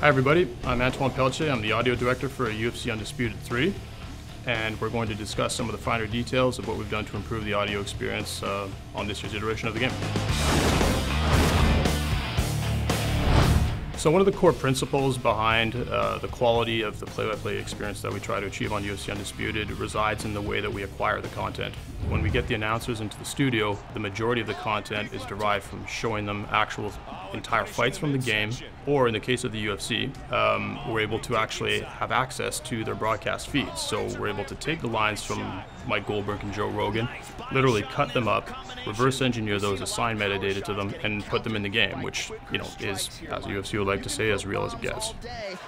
Hi everybody, I'm Antoine Pelletier. I'm the audio director for UFC Undisputed 3, and we're going to discuss some of the finer details of what we've done to improve the audio experience on this year's iteration of the game. So one of the core principles behind the quality of the play-by-play experience that we try to achieve on UFC Undisputed resides in the way that we acquire the content. When we get the announcers into the studio, the majority of the content is derived from showing them actual entire fights from the game, or in the case of the UFC, we're able to actually have access to their broadcast feeds. So we're able to take the lines from Mike Goldberg and Joe Rogan, literally cut them up, reverse engineer those, assign metadata to them, and put them in the game, which, you know, is, as the UFC would like to say, as real as it gets.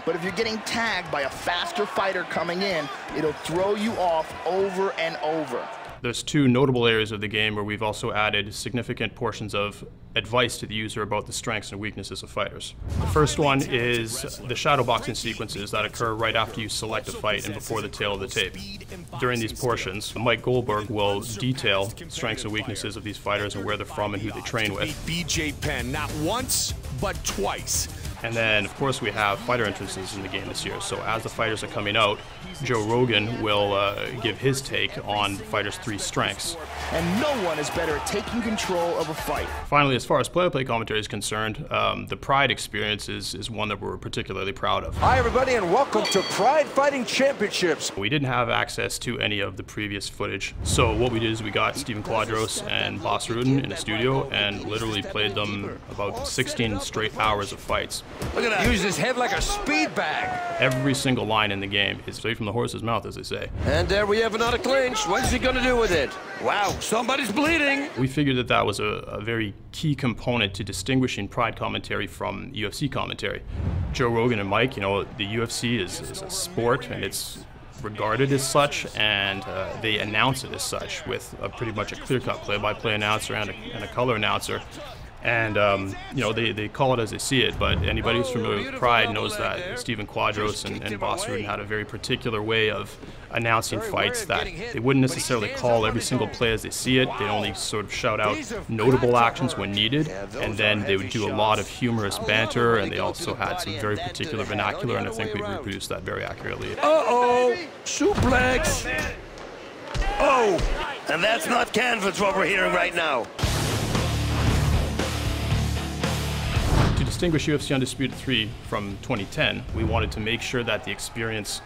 But if you're getting tagged by a faster fighter coming in, it'll throw you off over and over. There's two notable areas of the game where we've also added significant portions of advice to the user about the strengths and weaknesses of fighters. The first one is the shadowboxing sequences that occur right after you select a fight and before the tail of the tape. During these portions, Mike Goldberg will detail strengths and weaknesses of these fighters and where they're from and who they train with. BJ Penn, not once, but twice. And then, of course, we have fighter entrances in the game this year. So as the fighters are coming out, Joe Rogan will give his take on fighters' 3 strengths. And no one is better at taking control of a fight. Finally, as far as play-by-play commentary is concerned, the Pride experience is one that we're particularly proud of. Hi, everybody, and welcome to Pride Fighting Championships. We didn't have access to any of the previous footage. So what we did is we got Steven Quadros and Boss Rudin in a studio and literally played them about 16 straight hours of fights. Look at that. Use his head like a speed bag. Every single line in the game is straight from the horse's mouth, as they say. And there we have another clinch. What's he gonna do with it? Wow, somebody's bleeding. We figured that that was a very key component to distinguishing Pride commentary from UFC commentary. Joe Rogan and Mike, you know, the UFC is a sport and it's regarded as such, and they announce it as such with pretty much a clear-cut play-by-play announcer and a color announcer. And, you know, they call it as they see it, but anybody who's familiar with Pride knows that Steven Quadros and Boss Rudin had a very particular way of announcing fights that they wouldn't necessarily call every single play as they see it. They'd only sort of shout out notable actions when needed, and then they would do a lot of humorous banter, and they also had some very particular vernacular, and I think we reproduced that very accurately. Uh-oh, suplex. Oh, and that's not canvas what we're hearing right now. To distinguish UFC Undisputed 3 from 2010, we wanted to make sure that the experience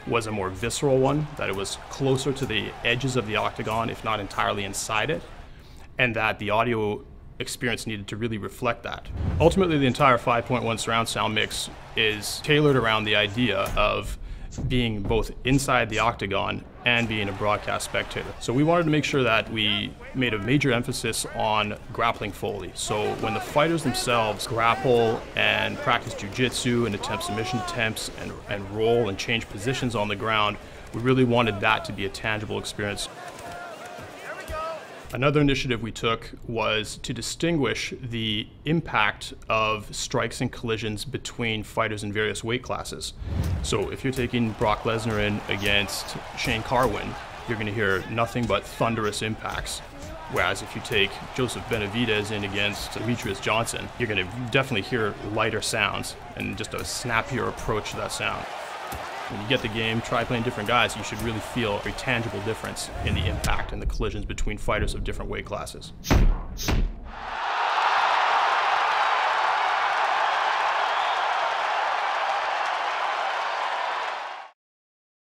was a more visceral one, that it was closer to the edges of the octagon, if not entirely inside it, and that the audio experience needed to really reflect that. Ultimately, the entire 5.1 surround sound mix is tailored around the idea of being both inside the octagon and being a broadcast spectator. So we wanted to make sure that we made a major emphasis on grappling Foley. So when the fighters themselves grapple and practice jiu-jitsu and attempt submission attempts and roll and change positions on the ground, we really wanted that to be a tangible experience. Another initiative we took was to distinguish the impact of strikes and collisions between fighters in various weight classes. So if you're taking Brock Lesnar in against Shane Carwin, you're going to hear nothing but thunderous impacts. Whereas if you take Joseph Benavidez in against Demetrius Johnson, you're going to definitely hear lighter sounds and just a snappier approach to that sound. When you get the game, try playing different guys, you should really feel a tangible difference in the impact and the collisions between fighters of different weight classes.